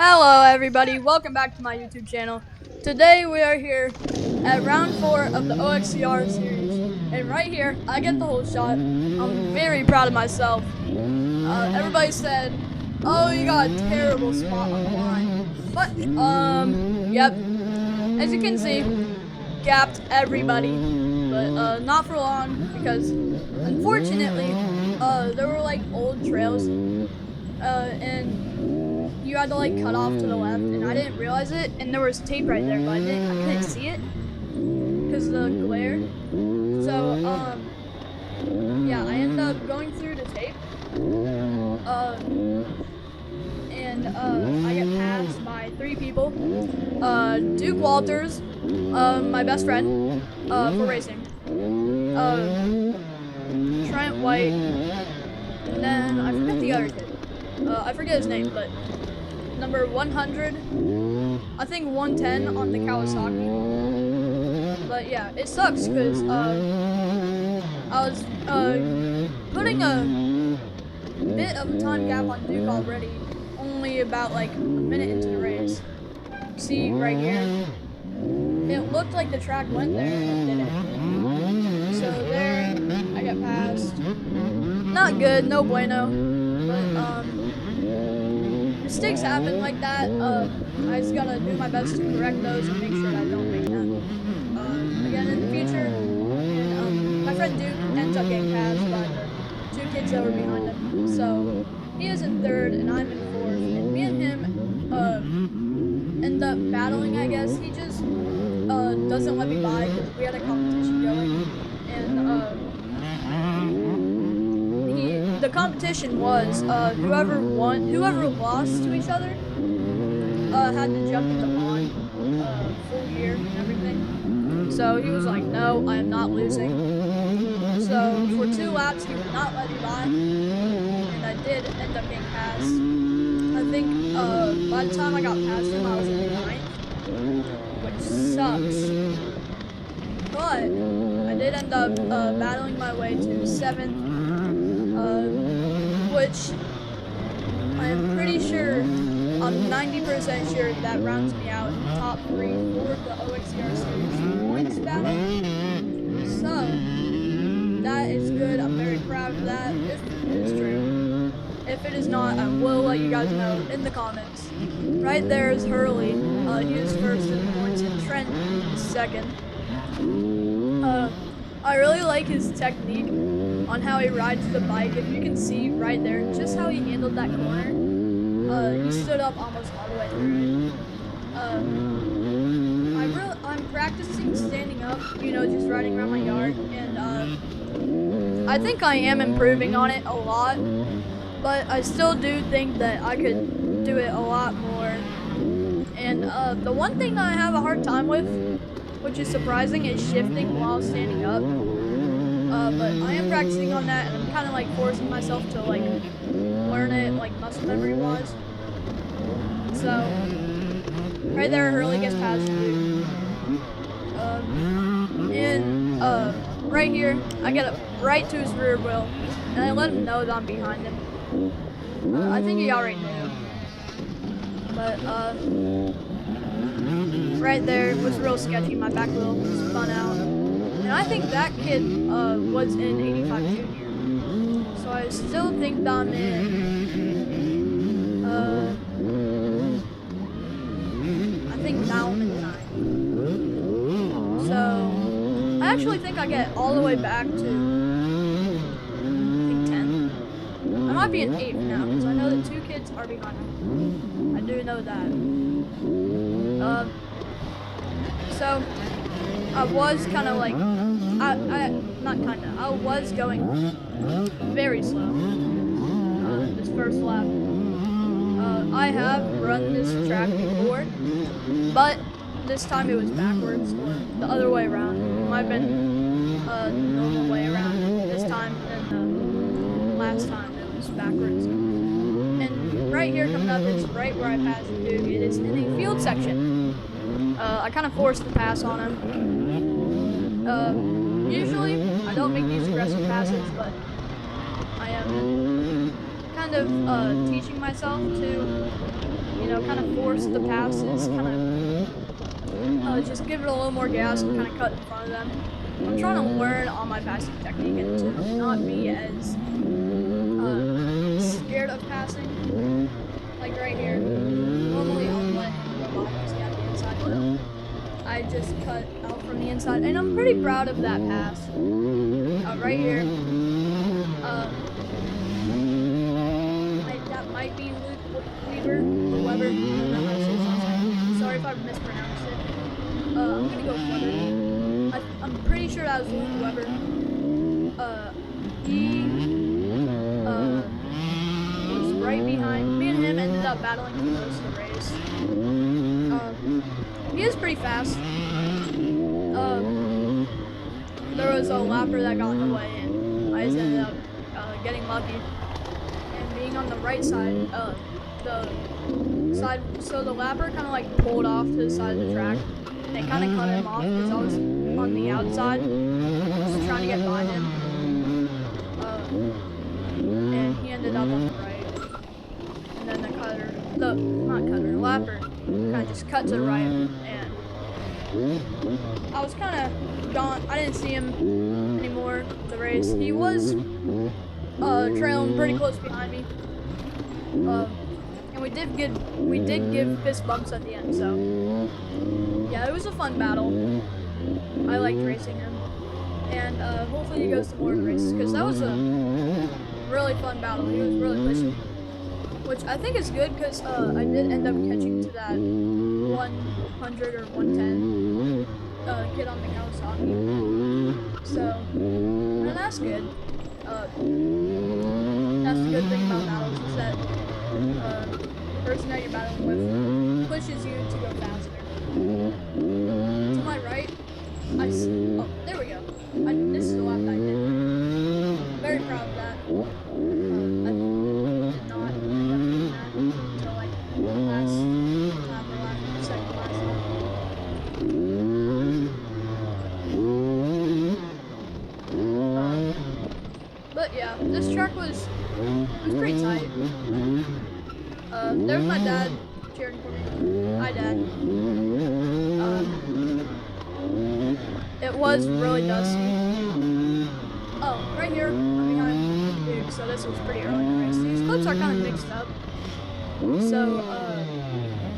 Hello everybody, welcome back to my YouTube channel. Today we are here at round 4 of the OXCR series. And right here, I get the whole shot. I'm very proud of myself. Everybody said, oh, you got a terrible spot on the line. But, yep. As you can see, gapped everybody. But, not for long, because, unfortunately, there were, like, old trails. And you had to like cut off to the left, and I didn't realize it, and there was tape right there, but I couldn't see it because of the glare. So yeah, I ended up going through the tape, and I get passed by 3 people. Duke Walters, my best friend, for racing. Trent White, and then I forget the other kid. I forget his name, but number 100, I think 110 on the Kawasaki. But yeah, it sucks because I was putting a bit of a time gap on Duke already, only about like a minute into the race. See right here, it looked like the track went there and it didn't. So there, I got passed. Not good, no bueno. But mistakes happen like that. I just gotta do my best to correct those and make sure I don't make them again in the future. And my friend Duke ends up getting passed by the 2 kids that were behind him. So he is in 3rd and I'm in 4th. And me and him end up battling, I guess. He just doesn't let me by because we had a competition going. And the competition was whoever lost to each other had to jump in the pond, full gear and everything. So he was like, no, I am not losing. So for 2 laps he would not let me by, and I did end up getting passed. I think by the time I got past him I was in 9th, which sucks. But I did end up battling my way to 7th. Which I am pretty sure, I'm 90% sure that rounds me out in the top 3 for the OXCR series points battle. So that is good. I'm very proud of that, if it is true. If it is not, I will let you guys know in the comments. Right there is Hurley. He is 1st in the points, and Trent is 2nd. I really like his technique on how he rides the bike. If you can see right there, just how he handled that corner. He stood up almost all the way through. I'm practicing standing up, you know, just riding around my yard, and I think I am improving on it a lot, but I still do think that I could do it a lot more. And the one thing that I have a hard time with, which is surprising, is shifting while standing up. But I am practicing on that, and I'm kind of like forcing myself to like learn it, like muscle memory wise. So right there, Hurley gets past Duke. And right here, I get up right to his rear wheel, and I let him know that I'm behind him. I think he already knew. But right there was real sketchy. My back wheel spun out. And I think that kid was in 85 Junior. So I still think that I'm in, I think now I'm in 9. So I actually think I get all the way back to, I think 10. I might be in 8th now, because I know that 2 kids are behind me. I do know that. So I was kind of like, I was going very slow this first lap. I have run this track before, but this time it was backwards, or the other way around. It might have been the normal way around this time, and the last time it was backwards. And right here coming up is right where I passed Duke. It is in a field section. I kind of forced the pass on him. Usually, I don't make these aggressive passes, but I am kind of teaching myself to, know, kind of force the passes, kind of just give it a little more gas and kind of cut in front of them. I'm trying to learn on my passing technique and to not be as scared of passing. Like right here, normally I'll let him go by because he had the inside, but I just cut out from the inside, and I'm pretty proud of that pass. Right here, that might be Weaver or Weber. I don't know how to say his last name. Sorry if I mispronounced it. I'm gonna go with Weber. I'm pretty sure that was Luke Weber. He was right behind me, and him ended up battling for most of the race. He is pretty fast. There was a lapper that got in the way, and I just ended up getting lucky and being on the right side. So the lapper kind of like pulled off to the side of the track. And it kind of cut him off because I was on the outside, just trying to get by him. And he ended up on the right. And then the lapper, kind of just cut to the right. And I was kind of gone. I didn't see him anymore the race. He was trailing pretty close behind me. And we did give fist bumps at the end, so yeah, it was a fun battle. I liked racing him, and hopefully he goes to more of the races because that was a really fun battle. He was really pushing me, which I think is good because I did end up catching to that 100 or 110 kid on the Kawasaki. So that's good. That's the good thing about battles is that the person that you're battling with pushes you to go faster. To my right, oh, there we go. This is the lap that I did. Very proud of that. I did not end up doing that until like the last lap or second last lap. But yeah, this track was pretty tight. There's my dad cheering for me. Hi, Dad. It was really dusty. Oh, right here, I'm behind Duke, so this was pretty early in the race. These clips are kind of mixed up. So,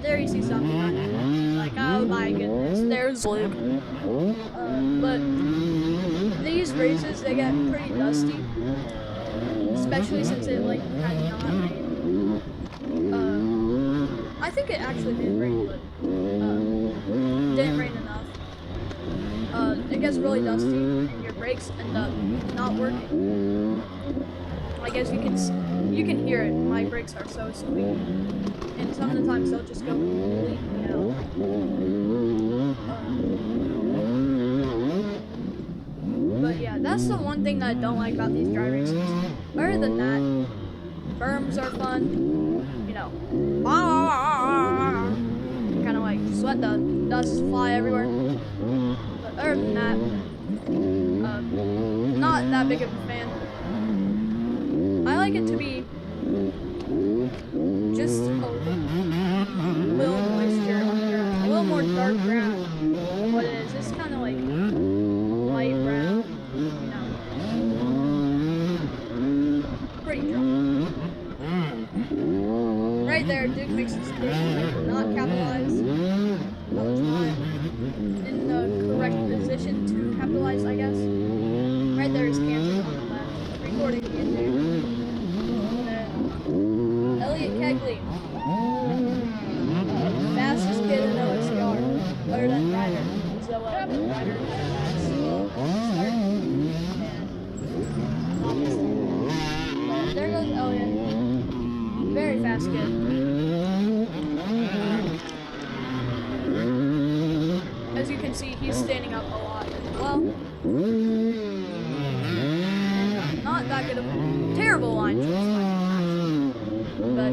there you see something behind me. Like, oh my goodness, there's Luke. But these races, they get pretty dusty. Especially since it, like, had not rained. I think it actually did rain, but didn't rain enough. It gets really dusty, and your brakes end up not working. Like as you can hear it. My brakes are so squeaky, and some of the times they'll just go completely out. But yeah, that's the one thing that I don't like about these dry races. Other than that, berms are fun. You know, kind of like just let the dust fly everywhere. But other than that, not that big of a fan. I like it to be just a little moisture on the ground, a little more dark brown. What it is, it's kind of like light brown, you know, pretty dry. Right there, Duke makes a mistake, not capitalize. I was not in the correct position to capitalize, I guess. Right there is Kansas on the left, recording the ending. Kegley, fastest kid in OXCR, other than Ryder. So, Ryder had a fast start. There goes Elliot. Very fast kid. As you can see, he's standing up a lot as well. Not that good of a terrible line choice. But I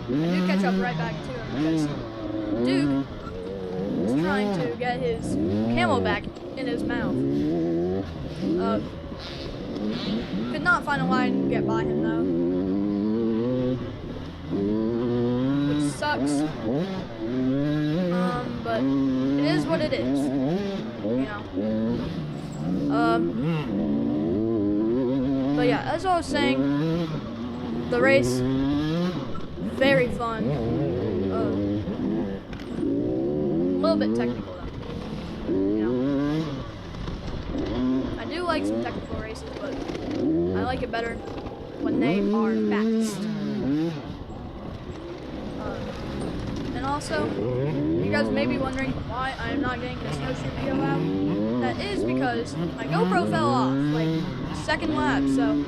do catch up right back to him because Duke was trying to get his camel back in his mouth. Could not find a line to get by him though, which sucks. sucks. But it is what it is. You know. But yeah, as I was saying, the race, very fun. A little bit technical though. You know. I do like some technical races, but I like it better when they are fast. And also, you guys may be wondering why I am not getting the snowshoe video out. That is because my GoPro fell off, like, second lap, so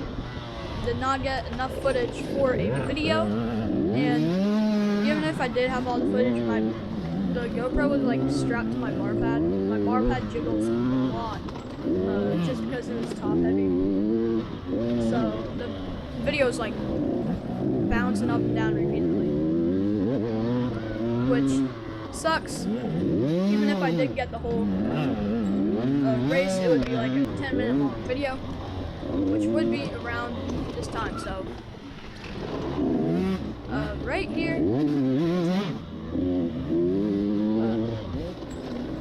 did not get enough footage for a video. And even if I did have all the footage, the GoPro was like strapped to my bar pad. My bar pad jiggles a lot, just because it was top heavy. So the video is like bouncing up and down repeatedly, which sucks. Even if I did get the whole race, it would be like a 10-minute long video, which would be around this time. So right here,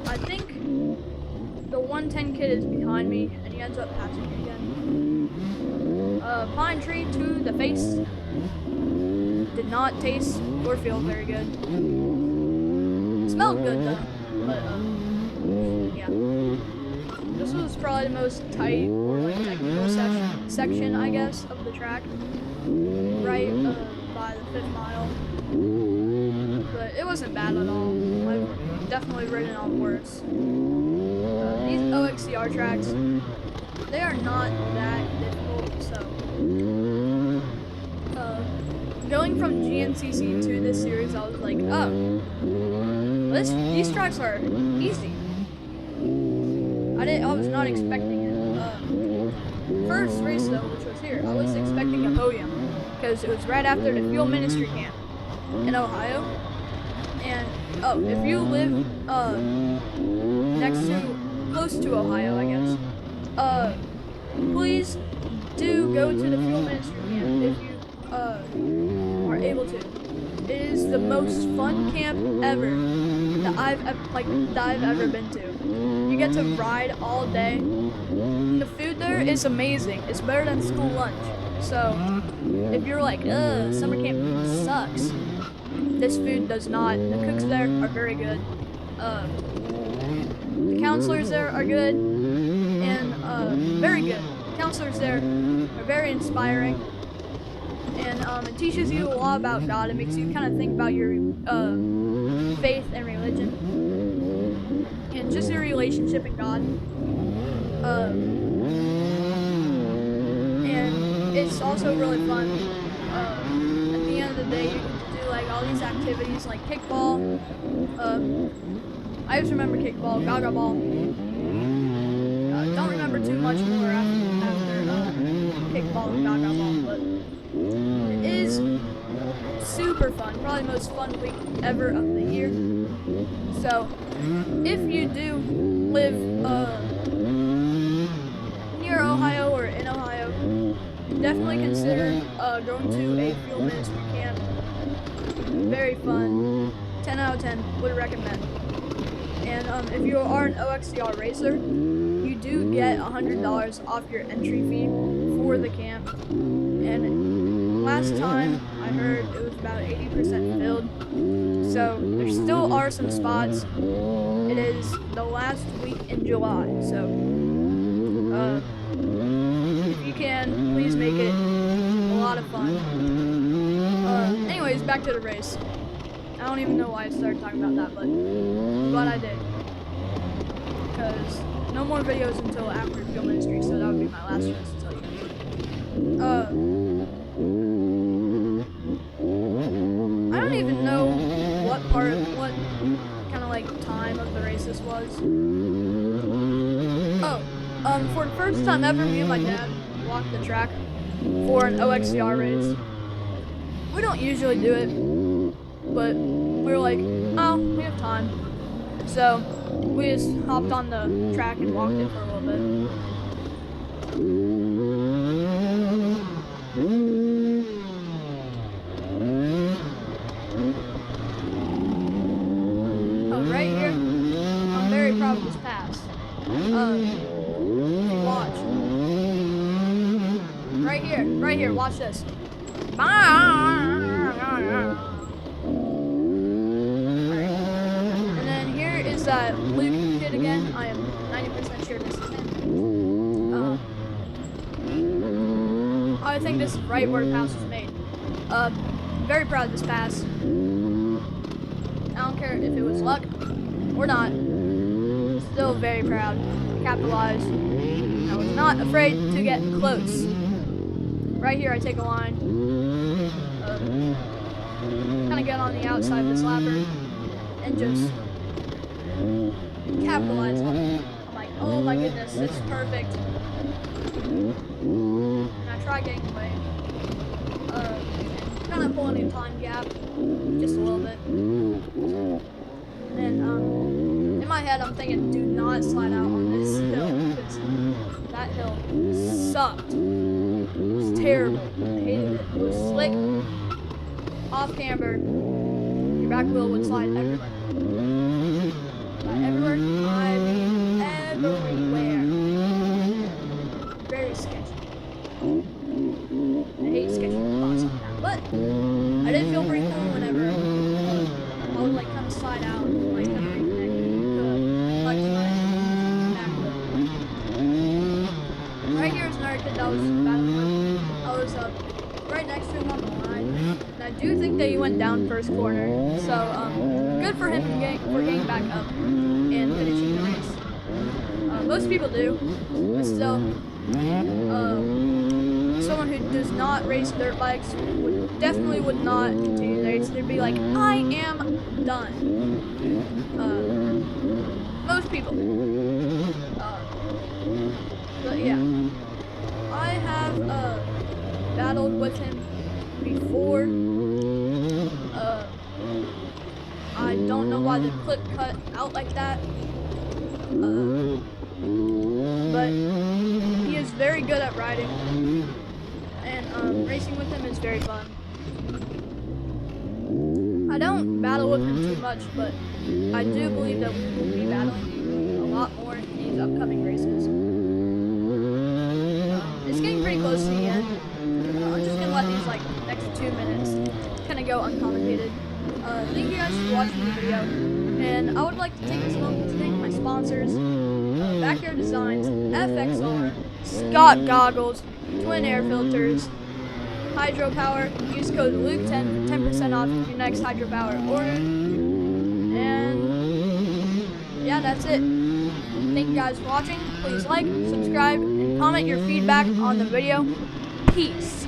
I think the 110 kid is behind me, and he ends up passing me again. Pine tree to the face. Did not taste or feel very good. Smelled good though, but yeah. This was probably the most tight or like technical section, I guess, of the track. Right by the 5th mile. But it wasn't bad at all. I've definitely ridden on worse. These OXCR tracks, they are not that difficult, so going from GNCC to this series, I was like, oh, these tracks are easy. I was not expecting it. First race though, which was here, I was expecting a podium because it was right after the Fuel Ministry camp in Ohio. And if you live close to Ohio, I guess, please do go to the Fuel Ministry camp if you are able to. It is the most fun camp ever that I've ever been to. You get to ride all day. And the food there is amazing. It's better than school lunch. So if you're like, summer camp sucks, this food does not. The cooks there are very good. The counselors there are good and very good. The counselors there are very inspiring. And it teaches you a lot about God. It makes you kind of think about your faith and religion, and just your relationship with God. And it's also really fun. At the end of the day, you can do like all these activities like kickball. I just remember kickball, gaga ball. Don't remember too much more after kickball and gaga ball, but it is super fun, probably the most fun week ever of the year. So, if you do live near Ohio or in Ohio, definitely consider going to a Fuel Ministry camp. Very fun. 10 out of 10, would recommend. And if you are an OXCR racer, you do get $100 off your entry fee for the camp. And last time I heard it was about 80% filled. So there still are some spots. It is the last week in July. So if you can, please make it a lot of fun. Anyways, back to the race. I don't even know why I started talking about that, but I'm glad I did. Because no more videos until after Fuel Ministry, so that would be my last chance to tell you. I don't even know what kind of like time of the race this was. For the first time ever, me and my dad walked the track for an OXCR race. We don't usually do it, but we were like, oh, we have time. So we just hopped on the track and walked it for a little bit. proud of this pass. Watch. Right here, watch this. And then here is that Luke kid again. I am 90% sure this is him. I think this is right where the pass was made. Very proud of this pass. I don't care if it was luck or not. Still very proud. Capitalized. I was not afraid to get close. Right here, I take a line. Kind of get on the outside of the slapper and just capitalize on it. I'm like, oh my goodness, this is perfect. And I try getting away. Kind of pulling a time gap just a little bit. And in my head, I'm thinking, do not slide out on this hill, because that hill sucked. It was terrible. I hated it. It was slick, off camber. Your back wheel would slide everywhere. By everywhere, I mean everywhere. Very sketchy. I hate sketchy spots like that, but I did feel pretty cool whenever I would like kind of slide out and like kind of reconnect to my back wheel. Right here is another kid that was battling with. I was right next to him on the line, and I do think that he went down first corner. So good for him for getting back up and finishing the race. Most people do, but still. Someone who does not race dirt bikes definitely would not continue the race. They'd be like, I am done. Most people. But yeah, I have battled with him before. I don't know why the clip cut out like that. But he is very good at riding, and racing with him is very fun. I don't battle with him too much, but I do believe that we will be battling a lot more in these upcoming races. It's getting pretty close to the end. I'm just gonna let these like next 2 minutes kind of go uncommentated. Thank you guys for watching the video, and I would like to take this moment to thank my sponsors. Backyard Designs, FXR, Scott Goggles, Twin Air Filters, Hydropower. Use code Luke10 for 10% off your next Hydropower order. And yeah, that's it. Thank you guys for watching. Please like, subscribe, and comment your feedback on the video. Peace.